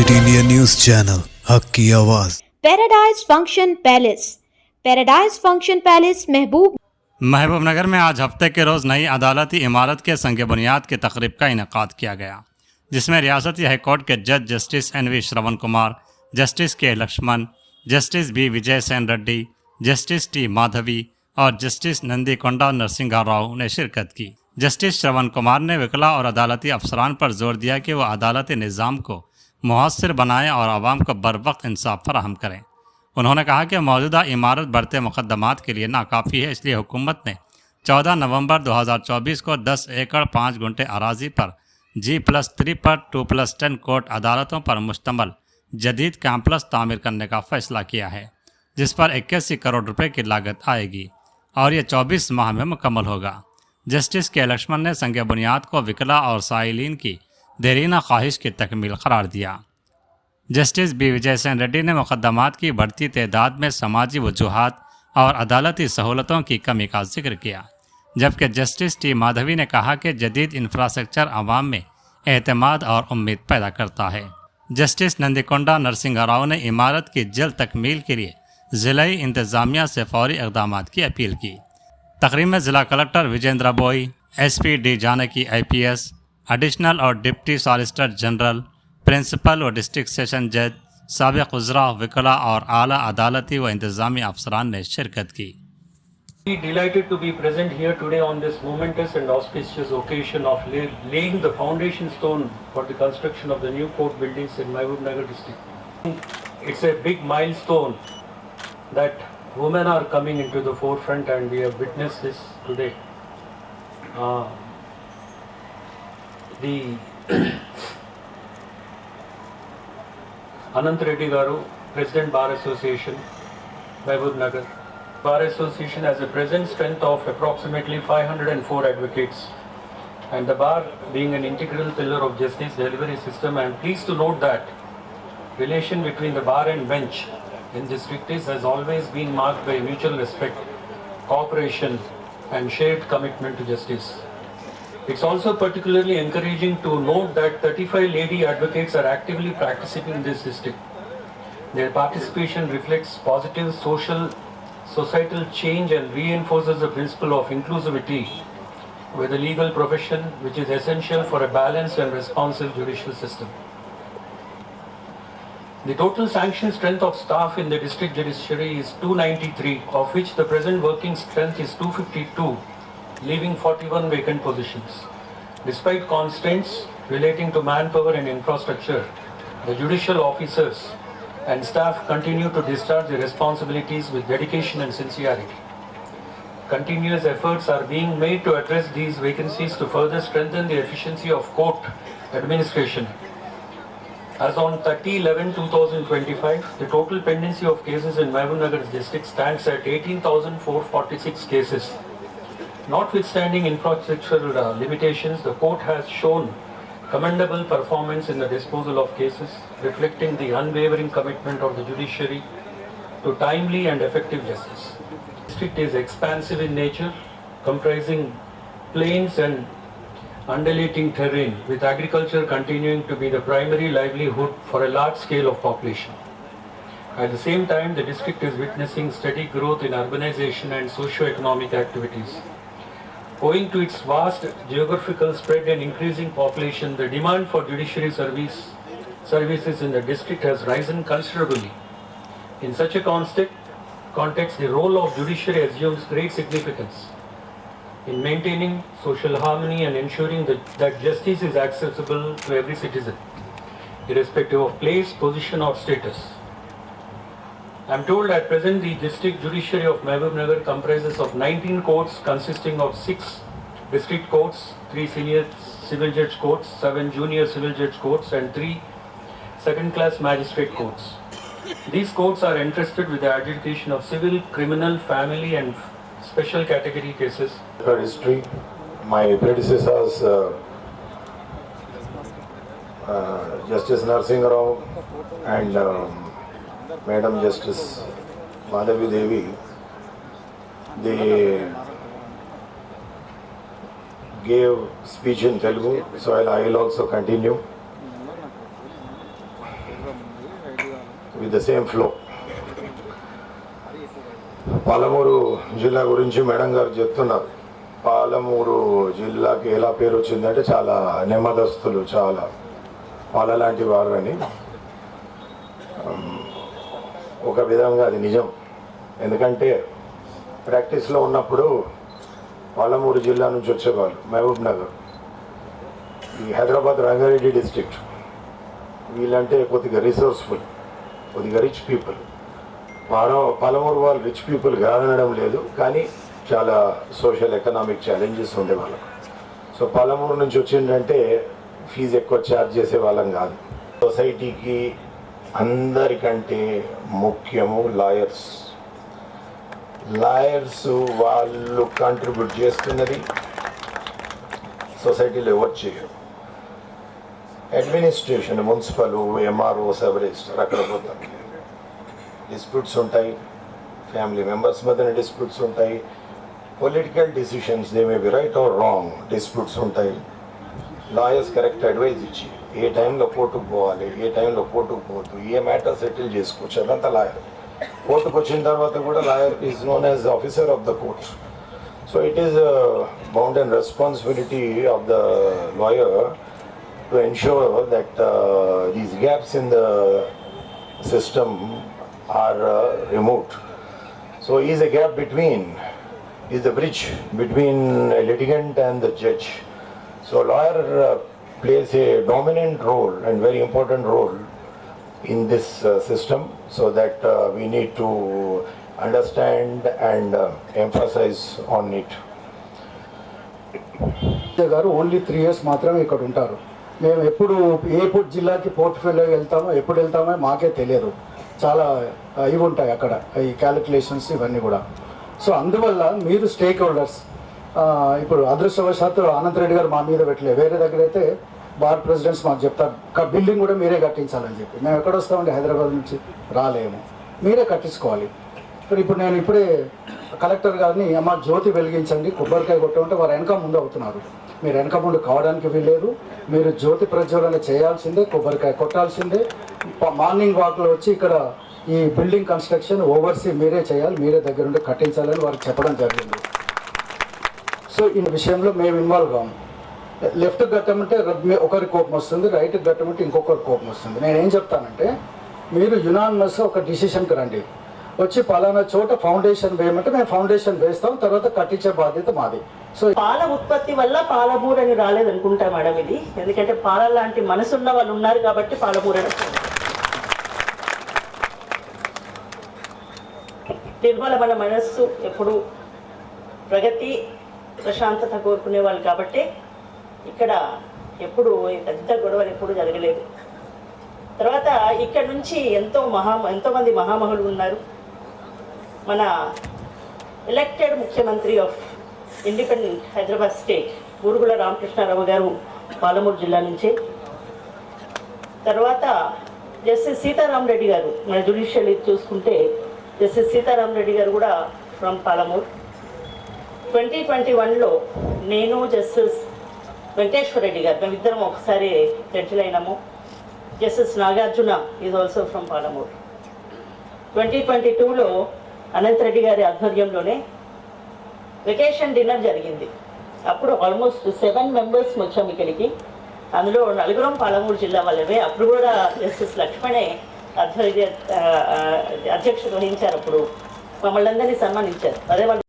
City India news channel हक की आवाज। Paradise function palace. Paradise function palace Mahbubnagar में आज हफ्ते के रोज़ नई अदालती इमारत के संग बुनियाद की तकरीब का इनेकाद किया गया, जिसमें रियासती हाईकोर्ट के जज justice NV Shravan Kumar, justice K Laxman, justice B Vijay Sen Reddy, justice T Madhavi और जस्टिस नंदीकोंडा नरसिंहा राव ने शिरकत की। जस्टिस श्रवण कुमार ने वकीला और अदालती अफसरान पर जोर दिया कि वह अदालती निज़ाम को मुअस्सर बनाएं और आवाम को बर वक्त इंसाफ फराहम करें। उन्होंने कहा कि मौजूदा इमारत बढ़ते मुकदमात के लिए नाकाफ़ी है, इसलिए हुकूमत ने 14 नवंबर 2024 को 10 एकड़ 5 गुंठे अराजी पर G+3 पर 2+10 कोर्ट अदालतों पर मुश्तमल जदीद कैंपस तामीर करने का फैसला किया है, जिस पर 81 करोड़ रुपए की लागत आएगी और ये 24 माह में मुकम्मल होगा। जस्टिस K लक्ष्मण ने संग बुनियाद को वकीला और साइलिन की देरीना ख्वाहिश की तकमील करार दिया। जस्टिस B विजय सेन रेड्डी ने मुकदमात की बढ़ती तादाद में समाजी वजूहात और अदालती सहूलतों की कमी का जिक्र किया, जबकि जस्टिस T माधवी ने कहा कि जदीद इंफ्रास्ट्रक्चर आवाम में एतमाद और उम्मीद पैदा करता है। जस्टिस नंदीकोंडा नरसिंहा राव ने इमारत की जल्द तकमील के लिए ज़िलाई इंतज़ामिया से फौरी इक़दामात की अपील की। तकरीब में ज़िला collector Vijendra Boi, SP D Janaki IPS, additional और डिप्टी सॉलिसिटर जनरल, प्रिंसिपल और डिस्ट्रिक्ट सेशन जज, साबिक़ उज़रा, वकीला और आला अदालती व इंतज़ामी अफसरान ने शिरकत की। Delighted to be present here today on this momentous and auspicious occasion of laying the foundation stone for the construction of the new court buildings in Mahbubnagar district. It's a big milestone that women are coming into the forefront, and we have witnessed this today. The Anant Reddy Garu, President Bar Association, Mahbubnagar. Bar Association has a present strength of approximately 504 advocates, and the bar being an integral pillar of justice delivery system, I am pleased to note that relation between the bar and bench in district has always been marked by mutual respect, cooperation and shared commitment to justice. It's also particularly encouraging to note that 35 lady advocates are actively practicing in this district. Their participation reflects positive societal change and reinforces the principle of inclusivity with the legal profession, which is essential for a balanced and responsive judicial system. The total sanctioned strength of staff in the district judiciary is 293, of which the present working strength is 252, leaving 41 vacant positions. Despite constraints relating to manpower and infrastructure, the judicial officers and staff continue to discharge their responsibilities with dedication and sincerity. Continuous efforts are being made to address these vacancies to further strengthen the efficiency of court administration. As on 30/11/2025, the total pendency of cases in Mahbubnagar district stands at 18,446 cases. Notwithstanding infrastructural limitations, the court has shown commendable performance in the disposal of cases, reflecting the unwavering commitment of the judiciary to timely and effective justice. The district is expansive in nature, comprising plains and undulating terrain, with agriculture continuing to be the primary livelihood for a large scale of population. At the same time, the district is witnessing steady growth in urbanization and socio-economic activities. Owing to its vast geographical spread and increasing population, the demand for judiciary services in the district has risen considerably. In such a context, the role of judiciary assumes great significance in maintaining social harmony and ensuring that justice is accessible to every citizen, irrespective of place, position or status. I am told at present the district judiciary of Mahbubnagar comprises of 19 courts consisting of 6 district courts, 3 senior civil judge courts, 7 junior civil judge courts and 3 second-class magistrate courts. These courts are entrusted with the adjudication of civil, criminal, family and special category cases. History, my predecessors, Justice Narasimha Rao and Madam Justice Madhavi Devi, they gave speech in Telugu, so I'll also continue. with the same flow. Palamuru జిల్లా గురించి madam గారు చెప్తున్నారు. పాలమూరు జిల్లాకి ఎలా పేరు వచ్చిందంటే చాలా నెమ్మదస్తులు, చాలా పాల లాంటి వారు అని. ఒక విధంగా అది నిజం. ఎందుకంటే ప్రాక్టీస్లో ఉన్నప్పుడు పాలమూరు జిల్లా నుంచి వచ్చేవాళ్ళు మహబూబ్ నగర్, ఈ హైదరాబాద్ రంగారెడ్డి డిస్ట్రిక్ట్, వీళ్ళంటే కొద్దిగా రిసోర్స్ఫుల్, కొద్దిగా రిచ్ పీపుల్. పాలమూరు వాళ్ళు రిచ్ పీపుల్ కాదనడం లేదు, కానీ చాలా సోషల్ ఎకనామిక్ ఛాలెంజెస్ ఉండే వాళ్ళకు. సో పాలమూరు నుంచి వచ్చిందంటే ఫీజు ఎక్కువ ఛార్జ్ చేసే వాళ్ళం కాదు. సొసైటీకి అందరికంటే ముఖ్యము లాయర్స్. వాళ్ళు కాంట్రిబ్యూట్ చేస్తున్నది సొసైటీలో ఎవరు చేయరు. Administration, municipal, MRO, sub register అక్కడ పోతారు. డిస్ప్యూట్స్ ఉంటాయి, ఫ్యామిలీ మెంబర్స్ మధ్యన డిస్ప్యూట్స్ ఉంటాయి, political decisions they may be right are wrong, disputes ఉంటాయి. లాయర్స్ కరెక్ట్ అడ్వైజ్ ఇచ్చి ఏ టైంలో కోర్టుకు పోవాలి, ఏ టైంలో కోర్టుకు పోవద్దు, ఏ మ్యాటర్ సెటిల్ చేసుకోవచ్చు, అదంతా లాయర్. కోర్టుకు వచ్చిన తర్వాత కూడా lawyer is known as officer of the court. So it is bound and responsibility of the lawyer to ensure that these gaps in the system are removed. So is a gap between, is the bridge between a litigant and the judge. So lawyer plays a dominant role and very important role in this system, so that we need to understand and emphasize on it. గారు only 3 years మాత్రమే ఇక్కడ ఉంటారు. మేము ఎప్పుడు జిల్లాకి portfolio వెళ్తామో, ఎప్పుడు వెళ్తామో మాకే తెలియదు. చాలా ఇవి ఉంటాయి అక్కడ, ఈ క్యాలిక్యులేషన్స్ ఇవన్నీ కూడా. సో అందువల్ల మీరు స్టేక్ హోల్డర్స్, ఇప్పుడు అదృష్టవశాత్తు అనంతరెడ్డి గారు మా మీద పెట్టలేదు. వేరే దగ్గర అయితే బార్ ప్రెసిడెంట్స్ మాకు చెప్తారు బిల్డింగ్ కూడా మీరే కట్టించాలని చెప్పి. మేము ఎక్కడ వస్తామండి, హైదరాబాద్ నుంచి రాలేము, మీరే కట్టించుకోవాలి. ఇప్పుడు నేను ఇప్పుడే కలెక్టర్ గారిని అమ్మ జ్యోతి వెలిగించండి, కొబ్బరికాయ కొట్టమంటే వారు వెనక ముందు అవుతున్నారు. మీరు వెనక ముందు కావడానికి వీల్లేదు, మీరు జ్యోతి ప్రజ్వలన చేయాల్సిందే, కొబ్బరికాయ కొట్టాల్సిందే. మార్నింగ్ వాక్లో వచ్చి ఇక్కడ ఈ బిల్డింగ్ కన్స్ట్రక్షన్ ఓవర్సీ మీరే చేయాలి, మీరే దగ్గరుండి కట్టించాలని వారికి చెప్పడం జరిగింది. సో ఈ విషయంలో మేము ఇన్వాల్వ్ కాము. లెఫ్ట్ కట్టమంటే ఒకరి కోపం వస్తుంది, రైట్ కట్టమంటే ఇంకొకరి కోపం వస్తుంది. నేనేం చెప్తానంటే మీరు యునానిమస్ ఒక డిసిషన్కి రండి, వచ్చి పలానా చోట ఫౌండేషన్ వేయమంటే మేము ఫౌండేషన్ వేస్తాం, తర్వాత కట్టించే బాధ్యత మాది. సో పాల ఉత్పత్తి వల్ల పాలమూరు అని రాలేదనుకుంటా మేడం ఇది. ఎందుకంటే పాల లాంటి మనసున్న వాళ్ళు ఉన్నారు కాబట్టి పాలమూరు అని. నిర్మలమైన మనస్సు, ఎప్పుడు ప్రగతి, ప్రశాంతత కోరుకునే వాళ్ళు కాబట్టి ఇక్కడ ఎప్పుడు పెద్ద గొడవలు ఎప్పుడు జరగలేదు. తర్వాత ఇక్కడ నుంచి ఎంతోమంది మహామహులు ఉన్నారు. మన ఎలక్టెడ్ ముఖ్యమంత్రి of independent Hyderabad state Burugula Ramakrishna Rao గారు పాలమూరు జిల్లా నుంచే. తర్వాత జస్టిస్ సీతారామరెడ్డి గారు, మన జ్యుడిషియల్ ఇది చూసుకుంటే జస్టిస్ సీతారామరెడ్డి గారు కూడా ఫ్రమ్ పాలమూరు. 2021లో నేను జస్టిస్ వెంకటేశ్వర రెడ్డి గారు మేమిద్దరం ఒకసారి జడ్జిలు అయినాము. Justice Nagarjuna is also from Palamuru. 2022లో అనంతరెడ్డి గారి ఆధ్వర్యంలోనే వెకేషన్ డిన్నర్ జరిగింది. అప్పుడు ఆల్మోస్ట్ 7 members వచ్చాము ఇక్కడికి. అందులో 4 పాలమూరు జిల్లా వాళ్ళవే. అప్పుడు కూడా జస్టిస్ లక్ష్మణే అధ్యక్షత వహించారు. అప్పుడు మమ్మల్ని అందరినీ సన్మానించారు. అదే వాళ్ళు